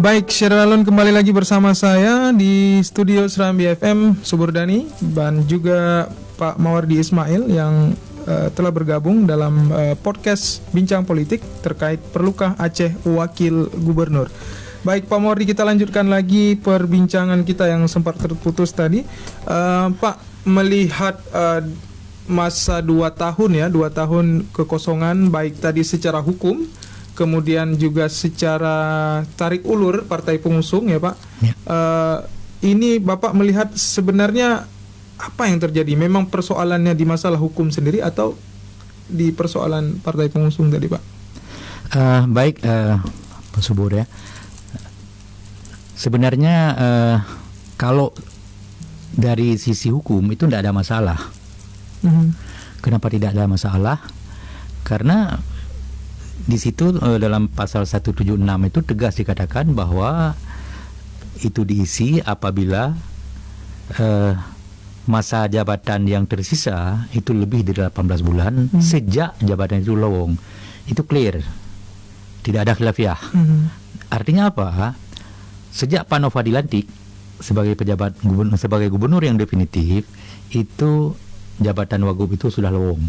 Baik, Syaralun kembali lagi bersama saya di studio Serambi FM Suburdani dan juga Pak Mawardi Ismail yang telah bergabung dalam podcast Bincang Politik terkait perlukah Aceh wakil gubernur. Baik Pak Mawardi, kita lanjutkan lagi perbincangan kita yang sempat terputus tadi. Pak, melihat masa 2 tahun kekosongan baik tadi secara hukum, kemudian juga secara tarik ulur partai pengusung ya Pak. Ya. Ini Bapak melihat sebenarnya apa yang terjadi? Memang persoalannya di masalah hukum sendiri atau di persoalan partai pengusung tadi Pak? Baik Pak Subur ya. Sebenarnya kalau dari sisi hukum itu tidak ada masalah. Kenapa tidak ada masalah? Karena di situ dalam pasal 176 itu tegas dikatakan bahwa itu diisi apabila masa jabatan yang tersisa itu lebih dari 18 bulan sejak jabatan itu lowong. Itu clear. Tidak ada khilafiah. Artinya apa? Sejak Pak Nova dilantik sebagai pejabat sebagai gubernur yang definitif, itu jabatan wagub itu sudah lowong.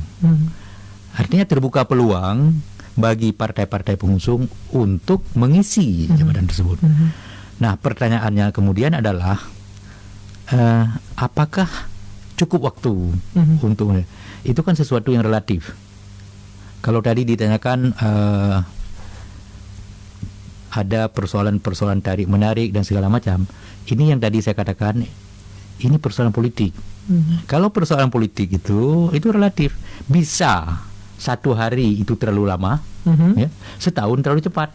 Artinya terbuka peluang bagi partai-partai pengusung untuk mengisi jabatan tersebut. Nah, pertanyaannya kemudian adalah apakah cukup waktu untuk itu? Kan sesuatu yang relatif. Kalau tadi ditanyakan ada persoalan-persoalan tarik menarik dan segala macam, ini yang tadi saya katakan, ini persoalan politik. Kalau persoalan politik itu relatif. Bisa 1 hari itu terlalu lama, ya, setahun terlalu cepat,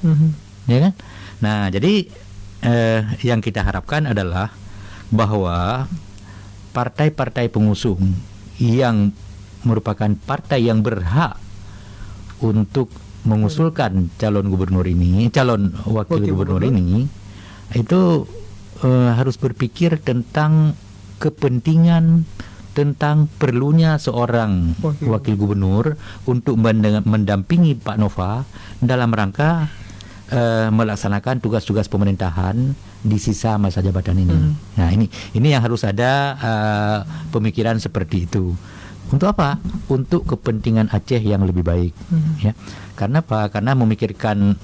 ya kan? Nah, jadi yang kita harapkan adalah bahwa partai-partai pengusung yang merupakan partai yang berhak untuk mengusulkan calon wakil gubernur ini, itu harus berpikir tentang kepentingan, tentang perlunya seorang wakil gubernur untuk mendampingi Pak Nova dalam rangka melaksanakan tugas-tugas pemerintahan di sisa masa jabatan ini. Nah, ini yang harus ada pemikiran seperti itu. Untuk apa? Untuk kepentingan Aceh yang lebih baik. Ya. Karena apa? Karena memikirkan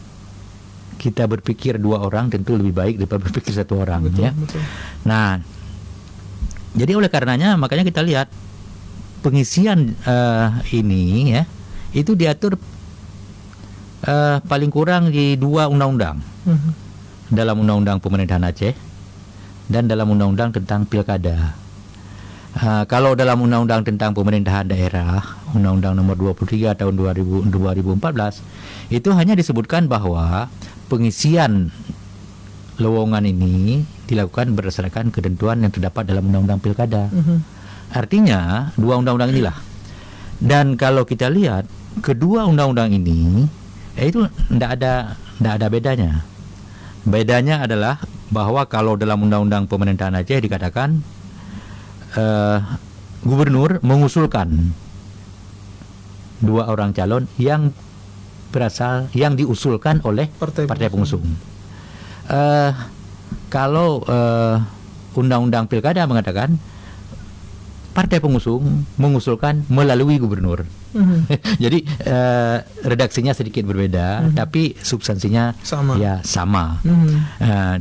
kita berpikir 2 orang tentu lebih baik daripada berpikir 1 orang. Betul, ya. Betul. Nah, jadi oleh karenanya makanya kita lihat pengisian ini ya itu diatur paling kurang di 2 undang-undang. Dalam undang-undang pemerintahan Aceh dan dalam undang-undang tentang pilkada. Kalau dalam undang-undang tentang pemerintahan daerah, undang-undang nomor 23 tahun 2014, itu hanya disebutkan bahwa pengisian lowongan ini dilakukan berdasarkan ketentuan yang terdapat dalam undang-undang pilkada. Artinya 2 undang-undang inilah. Dan kalau kita lihat kedua undang-undang ini, itu tidak ada bedanya. Bedanya adalah bahwa kalau dalam undang-undang pemerintahan Aceh dikatakan gubernur mengusulkan 2 orang calon yang diusulkan oleh partai pengusung. Kalau undang-undang pilkada mengatakan partai pengusung mengusulkan melalui gubernur. Jadi redaksinya sedikit berbeda, tapi substansinya sama.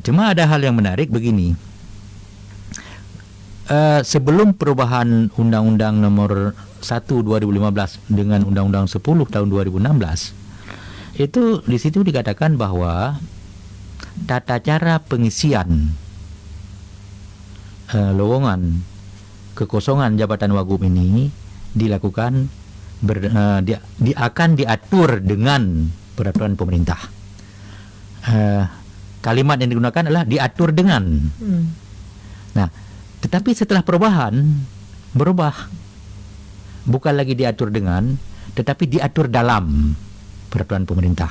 Cuma ada hal yang menarik begini. Sebelum perubahan Undang-Undang nomor 1 2015 dengan Undang-Undang 10 tahun 2016, itu di situ dikatakan bahwa tata cara pengisian lowongan kekosongan jabatan wagub ini dilakukan akan diatur dengan peraturan pemerintah. Kalimat yang digunakan adalah diatur dengan. Nah, tetapi setelah perubahan berubah, bukan lagi diatur dengan, tetapi diatur dalam peraturan pemerintah.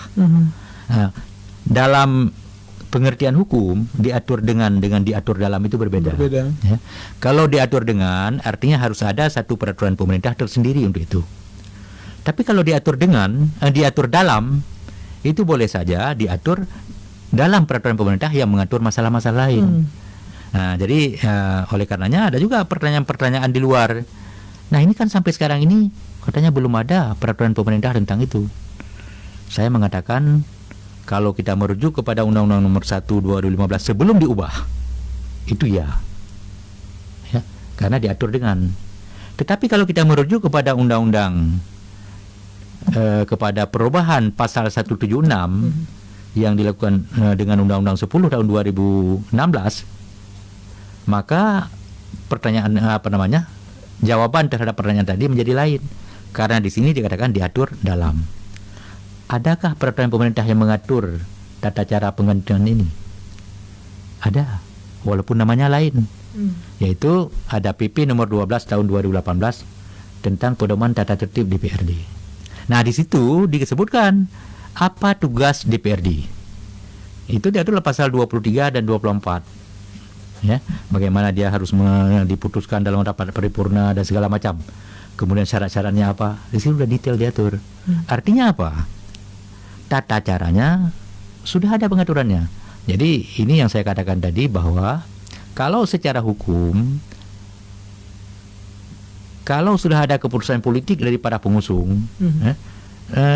Dalam pengertian hukum, diatur dengan diatur dalam itu berbeda. Ya. Kalau diatur dengan, artinya harus ada satu peraturan pemerintah tersendiri untuk itu. Tapi kalau diatur dengan, diatur dalam, itu boleh saja diatur dalam peraturan pemerintah yang mengatur masalah-masalah lain. Nah, jadi oleh karenanya ada juga pertanyaan-pertanyaan di luar. Nah, ini kan sampai sekarang ini katanya belum ada peraturan pemerintah tentang itu. Saya mengatakan kalau kita merujuk kepada Undang-Undang Nomor 1 2015 sebelum diubah, itu ya, karena diatur dengan. Tetapi kalau kita merujuk kepada Undang-Undang kepada perubahan pasal 176 yang dilakukan dengan Undang-Undang 10 tahun 2016, maka jawaban terhadap pertanyaan tadi menjadi lain, karena di sini dikatakan diatur dalam. Adakah peraturan pemerintah yang mengatur tata cara penggantian ini? Ada, walaupun namanya lain, yaitu ada PP nomor 12 tahun 2018 tentang pedoman tata tertib DPRD. Nah, di situ disebutkan apa tugas DPRD. Itu diatur pasal 23 dan 24. Ya, bagaimana dia harus diputuskan dalam rapat paripurna dan segala macam. Kemudian syarat-syaratnya apa? Di sini sudah detail diatur. Artinya apa? Tata caranya sudah ada pengaturannya. Jadi ini yang saya katakan tadi, bahwa kalau secara hukum, kalau sudah ada keputusan politik dari para pengusung,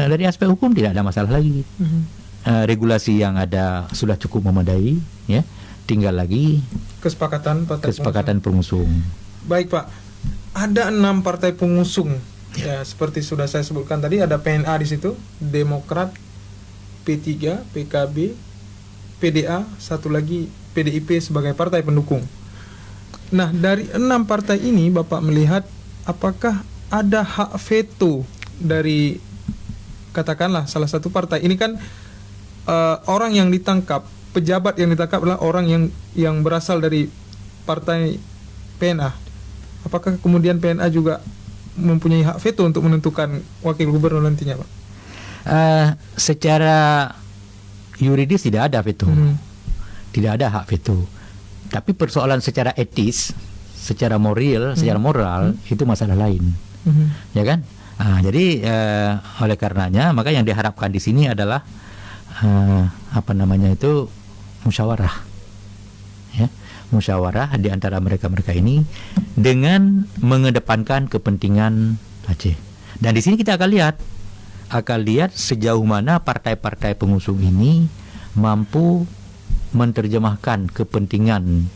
dari aspek hukum tidak ada masalah lagi. Regulasi yang ada sudah cukup memadai, ya. Tinggal lagi kesepakatan pengusung. Baik Pak, ada 6 partai pengusung. Ya, seperti sudah saya sebutkan tadi, ada PNA di situ, Demokrat, P3, PKB, PDA, satu lagi PDIP sebagai partai pendukung. Nah, dari 6 partai ini Bapak melihat apakah ada hak veto dari, katakanlah salah satu partai ini kan orang yang ditangkap, pejabat yang ditangkap adalah orang yang berasal dari partai PNA. Apakah kemudian PNA juga mempunyai hak veto untuk menentukan wakil gubernur nantinya, Pak? Secara yuridis tidak ada veto, tidak ada hak veto. Tapi persoalan secara etis, secara moral, itu masalah lain, ya kan? Jadi oleh karenanya, maka yang diharapkan di sini adalah musyawarah, ya, musyawarah di antara mereka ini dengan mengedepankan kepentingan Aceh. Dan di sini kita akan lihat sejauh mana partai-partai pengusung ini mampu menerjemahkan kepentingan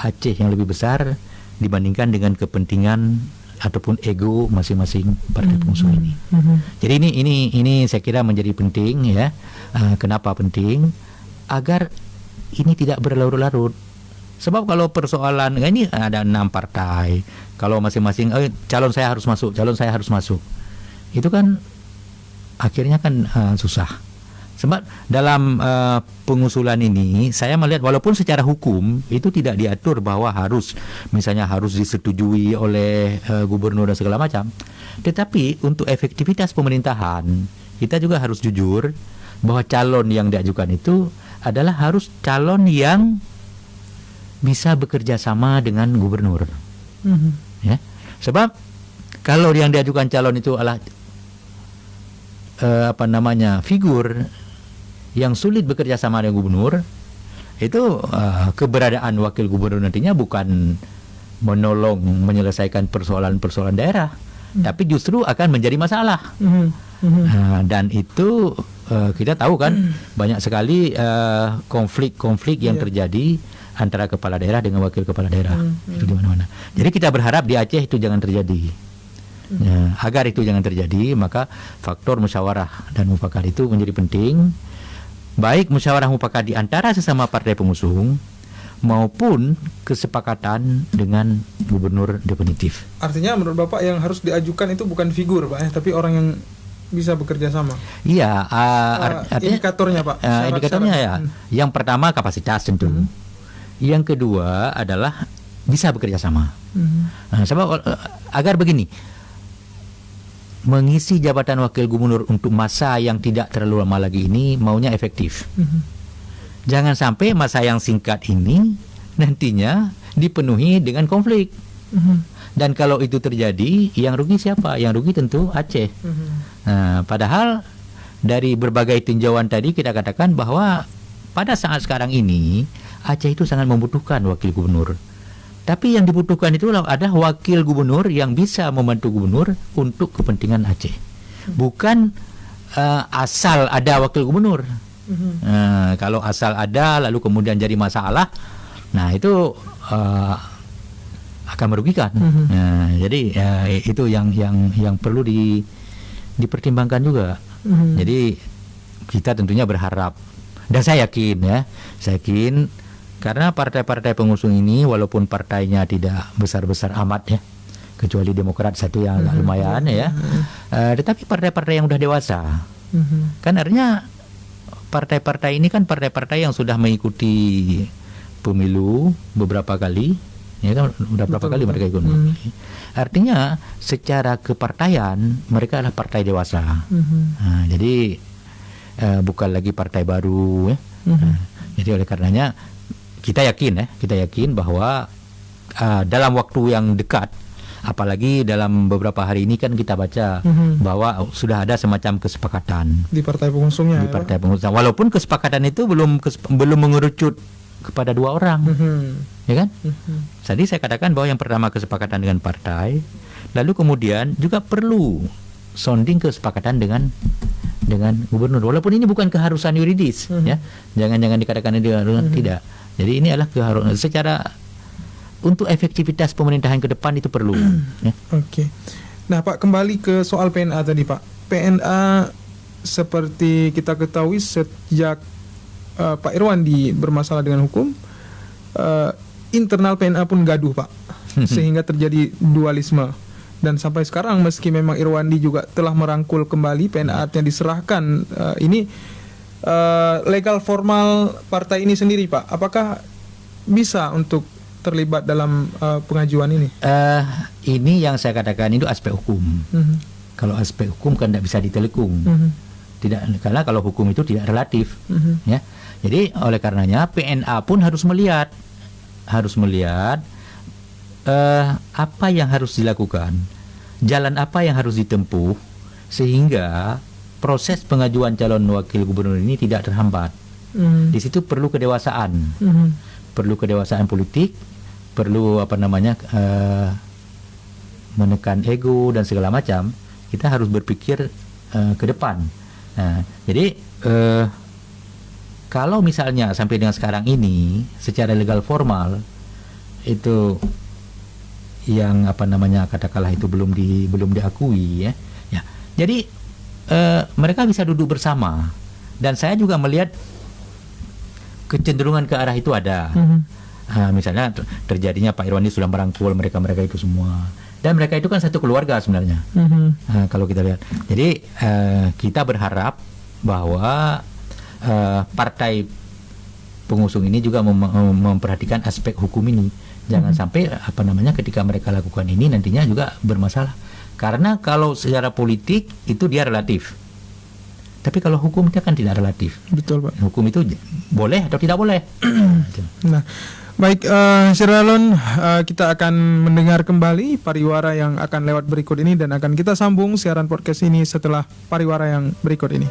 Aceh yang lebih besar dibandingkan dengan kepentingan ataupun ego masing-masing partai pengusung ini. Jadi ini saya kira menjadi penting, ya. Kenapa penting? Agar ini tidak berlarut-larut. Sebab kalau persoalan ini ada 6 partai, kalau masing-masing calon saya harus masuk, itu kan akhirnya kan susah. Sebab dalam pengusulan ini saya melihat walaupun secara hukum itu tidak diatur bahwa harus disetujui oleh gubernur dan segala macam, tetapi untuk efektivitas pemerintahan kita juga harus jujur bahwa calon yang diajukan itu adalah harus calon yang bisa bekerja sama dengan gubernur. Ya. Sebab kalau yang diajukan calon itu adalah figur yang sulit bekerja sama dengan gubernur, itu keberadaan wakil gubernur nantinya bukan menolong menyelesaikan persoalan-persoalan daerah, tapi justru akan menjadi masalah. Dan itu kita tahu kan banyak sekali konflik-konflik yang terjadi antara kepala daerah dengan wakil kepala daerah itu di mana-mana. Jadi kita berharap di Aceh itu jangan terjadi. Agar itu jangan terjadi, maka faktor musyawarah dan mufakat itu menjadi penting. Baik musyawarah mufakat di antara sesama partai pengusung maupun kesepakatan dengan gubernur definitif. Artinya menurut Bapak yang harus diajukan itu bukan figur, Pak, tapi orang yang bisa bekerja sama. Iya, artinya indikatornya, Pak. Indikatornya ya. Yang pertama kapasitas tentu. Yang kedua adalah bisa bekerja sama. Sebab agar begini, mengisi jabatan wakil gubernur untuk masa yang tidak terlalu lama lagi ini maunya efektif. Jangan sampai masa yang singkat ini nantinya dipenuhi dengan konflik. Dan kalau itu terjadi, yang rugi siapa? Yang rugi tentu Aceh. Padahal dari berbagai tinjauan tadi kita katakan bahwa pada saat sekarang ini Aceh itu sangat membutuhkan wakil gubernur. Tapi yang dibutuhkan itu ada wakil gubernur yang bisa membantu gubernur untuk kepentingan Aceh. Bukan asal ada wakil gubernur. Kalau asal ada lalu kemudian jadi masalah, nah itu akan merugikan. Jadi itu yang perlu dipertimbangkan juga. Jadi kita tentunya berharap, dan saya yakin karena partai-partai pengusung ini walaupun partainya tidak besar-besar amat ya, kecuali Demokrat satu yang agak lumayan ya, tetapi partai-partai yang udah dewasa, kan artinya partai-partai ini kan partai-partai yang sudah mengikuti pemilu beberapa kali, ya kan, udah berapa kali mereka ikut. Artinya secara kepartaian mereka adalah partai dewasa. Jadi bukan lagi partai baru ya. Jadi oleh karenanya kita yakin bahwa dalam waktu yang dekat, apalagi dalam beberapa hari ini kan kita baca bahwa sudah ada semacam kesepakatan di partai pengusungnya. Di partai pengusung, walaupun kesepakatan itu belum mengerucut kepada 2 orang, ya kan? Tadi saya katakan bahwa yang pertama kesepakatan dengan partai, lalu kemudian juga perlu sounding kesepakatan dengan gubernur. Walaupun ini bukan keharusan yuridis, ya, jangan dikatakan ini tidak. Jadi ini adalah keharusan secara untuk efektivitas pemerintahan ke depan itu perlu. Ya. Oke. Nah Pak, kembali ke soal PNA tadi Pak. PNA seperti kita ketahui sejak Pak Irwandi bermasalah dengan hukum, internal PNA pun gaduh Pak, sehingga terjadi dualisme. Dan sampai sekarang meski memang Irwandi juga telah merangkul kembali PNA yang diserahkan, ini legal formal partai ini sendiri Pak, apakah bisa untuk terlibat dalam pengajuan ini? Ini yang saya katakan itu aspek hukum. Kalau aspek hukum kan tidak bisa ditelekung. Tidak, karena kalau hukum itu tidak relatif. Ya. Jadi oleh karenanya PNA pun harus melihat apa yang harus dilakukan, jalan apa yang harus ditempuh sehingga proses pengajuan calon wakil gubernur ini tidak terhambat. Di situ perlu kedewasaan, perlu kedewasaan politik, perlu menekan ego dan segala macam. Kita harus berpikir ke depan. Nah, jadi kalau misalnya sampai dengan sekarang ini secara legal formal itu yang katakanlah itu belum diakui ya. Jadi mereka bisa duduk bersama, dan saya juga melihat kecenderungan ke arah itu ada. Misalnya terjadinya Pak Irwandi sudah merangkul mereka itu semua, dan mereka itu kan satu keluarga sebenarnya. Kalau kita lihat, jadi kita berharap bahwa partai pengusung ini juga memperhatikan aspek hukum ini. Jangan sampai ketika mereka lakukan ini nantinya juga bermasalah. Karena kalau secara politik itu dia relatif, tapi kalau hukum itu kan tidak relatif. Betul Pak. Hukum itu boleh atau tidak boleh. Nah, baik, Syiralon, kita akan mendengar kembali pariwara yang akan lewat berikut ini, dan akan kita sambung siaran podcast ini setelah pariwara yang berikut ini.